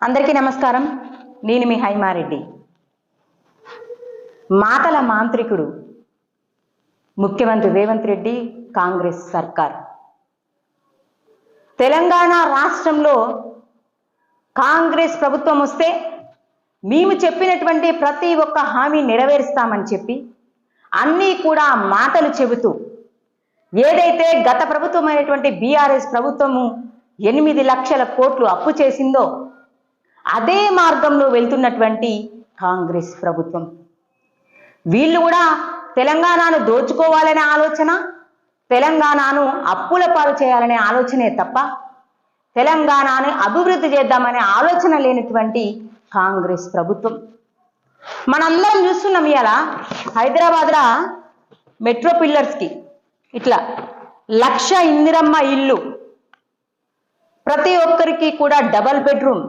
అందరికీ నమస్కారం. నేను మీ హైమారెడ్డి. మాటల మాంత్రికుడు ముఖ్యమంత్రి రేవంత్ రెడ్డి, కాంగ్రెస్ సర్కార్. తెలంగాణ రాష్ట్రంలో కాంగ్రెస్ ప్రభుత్వం వస్తే మేము చెప్పినటువంటి ప్రతి ఒక్క హామీ నెరవేరుస్తామని చెప్పి అన్నీ కూడా మాటలు చెబుతూ ఏదైతే గత ప్రభుత్వమైనటువంటి బీఆర్ఎస్ ప్రభుత్వము 8 లక్షల కోట్లు అప్పు చేసిందో అదే మార్గంలో వెళ్తున్నటువంటి కాంగ్రెస్ ప్రభుత్వం. వీళ్ళు కూడా తెలంగాణను దోచుకోవాలనే ఆలోచన, తెలంగాణను అప్పుల పాలు చేయాలనే ఆలోచనే తప్ప తెలంగాణను అభివృద్ధి చేద్దామనే ఆలోచన లేనటువంటి కాంగ్రెస్ ప్రభుత్వం. మనందరం చూస్తున్నాం ఇవాళ హైదరాబాద్లో మెట్రో పిల్లర్స్కి ఇట్లా 1,00,000 ఇందిరమ్మ ఇల్లు, ప్రతి ఒక్కరికి కూడా డబల్ బెడ్రూమ్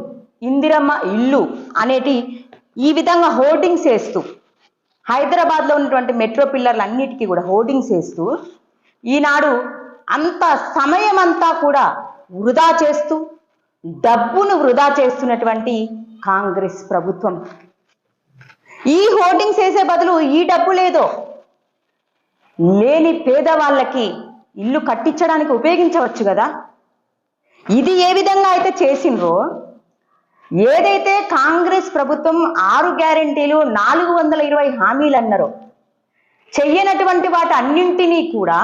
ఇందిరమ్మ ఇల్లు అనేటి ఈ విధంగా హోర్డింగ్స్ వేస్తూ హైదరాబాద్లో ఉన్నటువంటి మెట్రో పిల్లర్లు అన్నిటికీ కూడా హోర్డింగ్స్ వేస్తూ ఈనాడు అంత సమయం అంతా కూడా వృధా చేస్తూ డబ్బును వృధా చేస్తున్నటువంటి కాంగ్రెస్ ప్రభుత్వం. ఈ హోర్డింగ్స్ వేసే బదులు ఈ డబ్బు లేదో లేని పేదవాళ్ళకి ఇల్లు కట్టించడానికి ఉపయోగించవచ్చు కదా. ఇది ఏ విధంగా అయితే చేసిండ్రో, ఏదైతే కాంగ్రెస్ ప్రభుత్వం 6 గ్యారెంటీలు 420 హామీలు అన్నారో చెయ్యనటువంటి వాటి అన్నింటినీ కూడా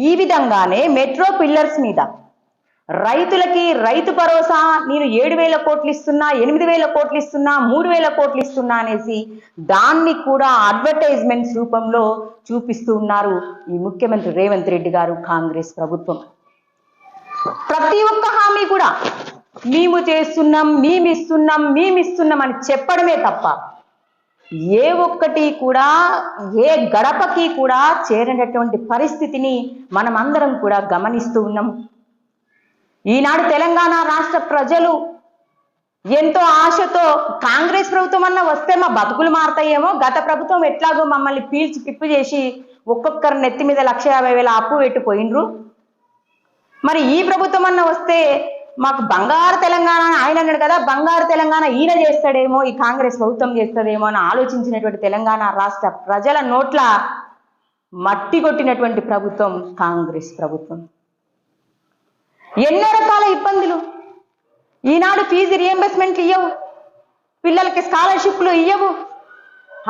ఈ విధంగానే మెట్రో పిల్లర్స్ మీద రైతులకి రైతు భరోసా నేను 7,000 కోట్లు ఇస్తున్నా, 8,000 కోట్లు ఇస్తున్నా, 3,000 కోట్లు ఇస్తున్నా అనేసి దాన్ని కూడా అడ్వర్టైజ్మెంట్స్ రూపంలో చూపిస్తూ ఉన్నారు ఈ ముఖ్యమంత్రి రేవంత్ రెడ్డి గారు, కాంగ్రెస్ ప్రభుత్వం. ప్రతి ఒక్క హామీ కూడా మేము చేస్తున్నాం, మేమిస్తున్నాం అని చెప్పడమే తప్ప ఏ ఒక్కటి కూడా ఏ గడపకి కూడా చేరినటువంటి పరిస్థితిని మనం అందరం కూడా గమనిస్తూ ఉన్నాం. ఈనాడు తెలంగాణ రాష్ట్ర ప్రజలు ఎంతో ఆశతో కాంగ్రెస్ ప్రభుత్వం అన్న వస్తే మా బతుకులు మారుతాయేమో, గత ప్రభుత్వం ఎట్లాగో మమ్మల్ని పీల్చి పిప్పు చేసి ఒక్కొక్కరు నెత్తి మీద 1,50,000 అప్పు పెట్టిపోయినరు, మరి ఈ ప్రభుత్వం అన్న వస్తే మాకు బంగారు తెలంగాణ ఆయన అన్నాడు కదా, బంగారు తెలంగాణ ఈయన చేస్తాడేమో, ఈ కాంగ్రెస్ ప్రభుత్వం చేస్తాడేమో అని ఆలోచించినటువంటి తెలంగాణ రాష్ట్ర ప్రజల నోట్ల మట్టి కొట్టినటువంటి ప్రభుత్వం కాంగ్రెస్ ప్రభుత్వం. ఎన్నో రకాల ఇబ్బందులు. ఈనాడు ఫీజు రియంబర్స్మెంట్లు ఇయ్యవు, పిల్లలకి స్కాలర్షిప్లు ఇయ్యవు.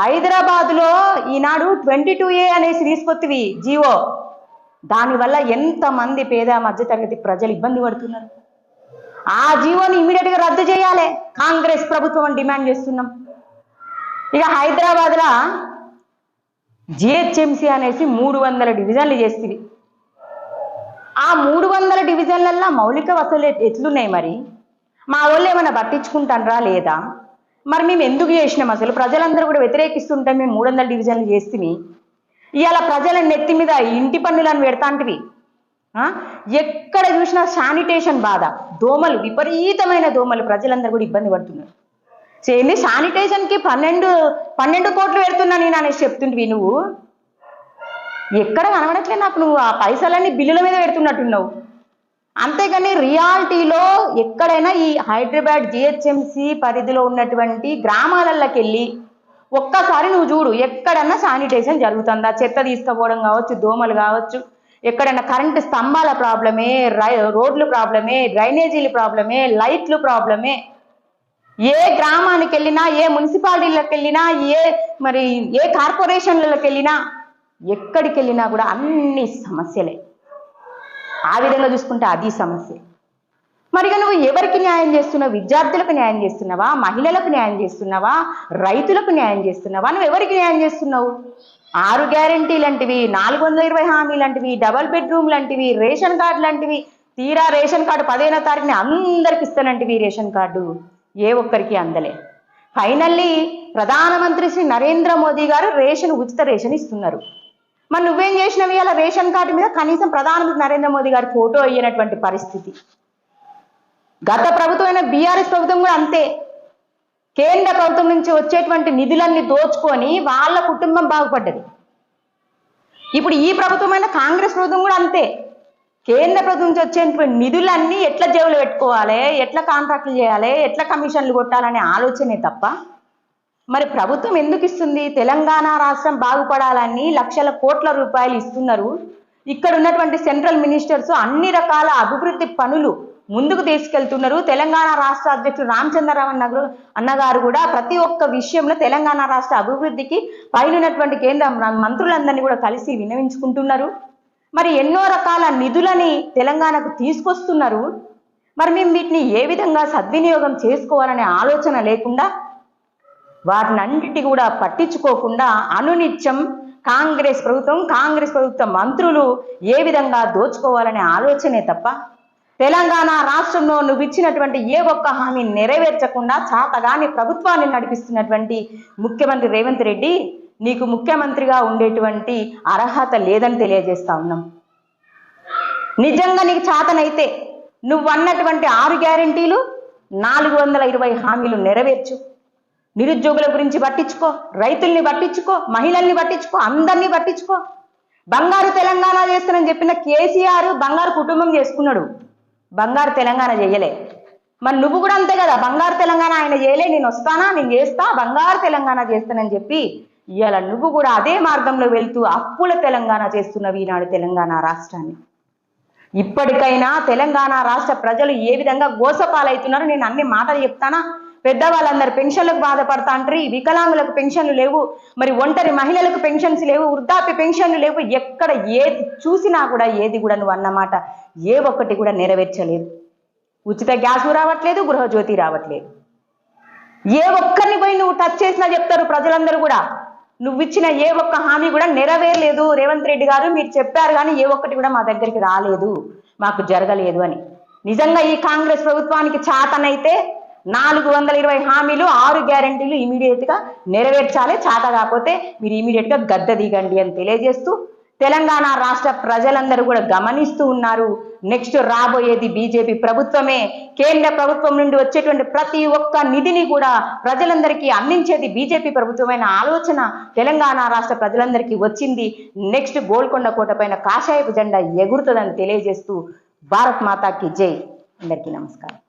హైదరాబాద్లో ఈనాడు 22A అనేసి తీసుకొత్తివి జీవో, దానివల్ల ఎంతమంది పేద మధ్యతరగతి ప్రజలు ఇబ్బంది పడుతున్నారు. ఆ జీవోని ఇమీడియట్గా రద్దు చేయాలి కాంగ్రెస్ ప్రభుత్వం అని డిమాండ్ చేస్తున్నాం. ఇక హైదరాబాద్లో జిహెచ్ఎంసీ అనేసి 300 డివిజన్లు చేస్తుంది. ఆ 300 డివిజన్లల్లో మౌలిక వసతులు ఎట్లున్నాయి? మరి మా వాళ్ళు ఏమైనా పట్టించుకుంటారా లేదా? మరి మేము ఎందుకు చేసినాం? అసలు ప్రజలందరూ కూడా వ్యతిరేకిస్తుంటే మేము 300 డివిజన్లు చేస్తుంది. ఇవాళ ప్రజల నెత్తి మీద ఇంటి పన్నులను పెడతాంటివి. ఎక్కడ చూసినా శానిటేషన్ బాధ, దోమలు, విపరీతమైన దోమలు, ప్రజలందరూ కూడా ఇబ్బంది పడుతున్నారు. ఏంది శానిటేషన్కి 12 కోట్లు పెడుతున్నా నేను అనేసి చెప్తుంటివి. నువ్వు ఎక్కడ కనబడట్లే నాకు, నువ్వు ఆ పైసలన్నీ బిల్లుల మీద పెడుతున్నట్టున్నావు. అంతేగాని రియాలిటీలో ఎక్కడైనా ఈ హైదరాబాద్ జిహెచ్ఎంసీ పరిధిలో ఉన్నటువంటి గ్రామాలలోకి వెళ్ళి ఒక్కసారి నువ్వు చూడు, ఎక్కడన్నా శానిటేషన్ జరుగుతుందా? చెత్త తీసుకుపోవడం కావచ్చు, దోమలు కావచ్చు, ఎక్కడన్నా కరెంటు స్తంభాల ప్రాబ్లమే, రోడ్లు ప్రాబ్లమే, డ్రైనేజీల ప్రాబ్లమే, లైట్లు ప్రాబ్లమే. ఏ గ్రామానికి వెళ్ళినా, ఏ మున్సిపాలిటీలకు వెళ్ళినా, ఏ కార్పొరేషన్లకు వెళ్ళినా, ఎక్కడికి వెళ్ళినా కూడా అన్ని సమస్యలే. ఆ విధంగా చూసుకుంటే అది సమస్య. మరిగా నువ్వు ఎవరికి న్యాయం చేస్తున్నావు? విద్యార్థులకు న్యాయం చేస్తున్నావా? మహిళలకు న్యాయం చేస్తున్నావా? రైతులకు న్యాయం చేస్తున్నావా? నువ్వు ఎవరికి న్యాయం చేస్తున్నావు? 6 గ్యారెంటీ లాంటివి, 420 హామీ లాంటివి, డబల్ బెడ్రూమ్ లాంటివి, రేషన్ కార్డు లాంటివి, తీరా రేషన్ కార్డు 15వ తారీఖుని అందరికి ఇస్తానంటివి. రేషన్ కార్డు ఏ ఒక్కరికి అందలే. ఫైనల్లీ ప్రధానమంత్రి శ్రీ నరేంద్ర మోదీ గారు ఉచిత రేషన్ ఇస్తున్నారు. మరి నువ్వేం చేసినవి? అలా రేషన్ కార్డు మీద కనీసం ప్రధానమంత్రి నరేంద్ర మోదీ గారి ఫోటో అయ్యేటువంటి పరిస్థితి. గత ప్రభుత్వమైన బీఆర్ఎస్ ప్రభుత్వం కూడా అంతే. కేంద్ర ప్రభుత్వం నుంచి వచ్చేటువంటి నిధులన్నీ దోచుకొని వాళ్ళ కుటుంబం బాగుపడ్డది. ఇప్పుడు ఈ ప్రభుత్వమైన కాంగ్రెస్ ప్రభుత్వం కూడా అంతే. కేంద్ర ప్రభుత్వం నుంచి వచ్చేటువంటి నిధులన్నీ ఎట్లా జేబులు పెట్టుకోవాలి, ఎట్లా కాంట్రాక్టులు చేయాలి, ఎట్లా కమిషన్లు కొట్టాలనే ఆలోచనే తప్ప మరి ప్రభుత్వం ఎందుకు ఇస్తుంది? తెలంగాణ రాష్ట్రం బాగుపడాలని లక్షల కోట్ల రూపాయలు ఇస్తున్నారు. ఇక్కడ ఉన్నటువంటి సెంట్రల్ మినిస్టర్స్ అన్ని రకాల అభివృద్ధి పనులు ముందుకు తీసుకెళ్తున్నారు. తెలంగాణ రాష్ట్ర అధ్యక్షుడు రామచంద్రరావు అన్నగారు కూడా ప్రతి ఒక్క విషయంలో తెలంగాణ రాష్ట్ర అభివృద్ధికి పైనటువంటి కేంద్ర మంత్రులందరినీ కూడా కలిసి విన్నవించుకుంటున్నారు. మరి ఎన్నో రకాల నిధులని తెలంగాణకు తీసుకొస్తున్నారు. మరి మేము వీటిని ఏ విధంగా సద్వినియోగం చేసుకోవాలనే ఆలోచన లేకుండా వాటినన్నిటి కూడా పట్టించుకోకుండా అనునిత్యం కాంగ్రెస్ ప్రభుత్వం మంత్రులు ఏ విధంగా దోచుకోవాలనే ఆలోచనే తప్ప తెలంగాణ రాష్ట్రంలో నువ్వు ఇచ్చినటువంటి ఏ ఒక్క హామీ నెరవేర్చకుండా చాతగాని ప్రభుత్వాన్ని నడిపిస్తున్నటువంటి ముఖ్యమంత్రి రేవంత్ రెడ్డి, నీకు ముఖ్యమంత్రిగా ఉండేటువంటి అర్హత లేదని తెలియజేస్తా ఉన్నాం. నిజంగా నీకు చాతనైతే నువ్వు అన్నటువంటి 6 గ్యారెంటీలు 420 హామీలు నెరవేర్చు. నిరుద్యోగుల గురించి పట్టించుకో, రైతుల్ని పట్టించుకో, మహిళల్ని పట్టించుకో, అందరినీ పట్టించుకో. బంగారు తెలంగాణ చేస్తానని చెప్పిన కేసీఆర్ బంగారు కుటుంబం చేసుకున్నాడు, బంగారు తెలంగాణ చేయలే. మరి నువ్వు కూడా అంతే కదా, బంగారు తెలంగాణ ఆయన చేయలే, నేను వస్తానా, నేను చేస్తా, బంగారు తెలంగాణ చేస్తానని చెప్పి ఇవాళ నువ్వు కూడా అదే మార్గంలో వెళ్తూ అప్పుల తెలంగాణ చేస్తున్నవి ఈనాడు తెలంగాణ రాష్ట్రాన్ని. ఇప్పటికైనా తెలంగాణ రాష్ట్ర ప్రజలు ఏ విధంగా గోసపాలవుతున్నారో నేను అన్ని మాటలు చెప్తానా. పెద్దవాళ్ళందరూ పెన్షన్లకు బాధపడతాంటారు, వికలాంగులకు పెన్షన్లు లేవు, మరి ఒంటరి మహిళలకు పెన్షన్స్ లేవు, వృద్ధాప్య పెన్షన్లు లేవు. ఎక్కడ ఏది చూసినా కూడా ఏది కూడా నువ్వు అన్నమాట ఏ ఒక్కటి కూడా నెరవేర్చలేదు. ఉచిత గ్యాసు రావట్లేదు, గృహజ్యోతి రావట్లేదు. ఏ ఒక్కరిని పోయి నువ్వు టచ్ చేసినా చెప్తారు ప్రజలందరూ కూడా, నువ్వు ఇచ్చిన ఏ ఒక్క హామీ కూడా నెరవేరలేదు రేవంత్ రెడ్డి గారు, మీరు చెప్పారు కానీ ఏ ఒక్కటి కూడా మా దగ్గరికి రాలేదు, మాకు జరగలేదు అని. నిజంగా ఈ కాంగ్రెస్ ప్రభుత్వానికి చాతనైతే 420 హామీలు 6 గ్యారెంటీలు ఇమీడియట్ గా నెరవేర్చాలి. చాత కాకపోతే మీరు ఇమీడియట్ గా గద్దె దిగండి అని తెలియజేస్తూ తెలంగాణ రాష్ట్ర ప్రజలందరూ కూడా గమనిస్తూ ఉన్నారు. నెక్స్ట్ రాబోయేది బీజేపీ ప్రభుత్వమే. కేంద్ర ప్రభుత్వం నుండి వచ్చేటువంటి ప్రతి ఒక్క నిధిని కూడా ప్రజలందరికీ అందించేది బీజేపీ ప్రభుత్వమైన ఆలోచన తెలంగాణ రాష్ట్ర ప్రజలందరికీ వచ్చింది. నెక్స్ట్ గోల్కొండ కోట పైన కాషాయపు జెండా ఎగురుతుందని తెలియజేస్తూ భారత్ మాతాకి జై. అందరికీ నమస్కారం.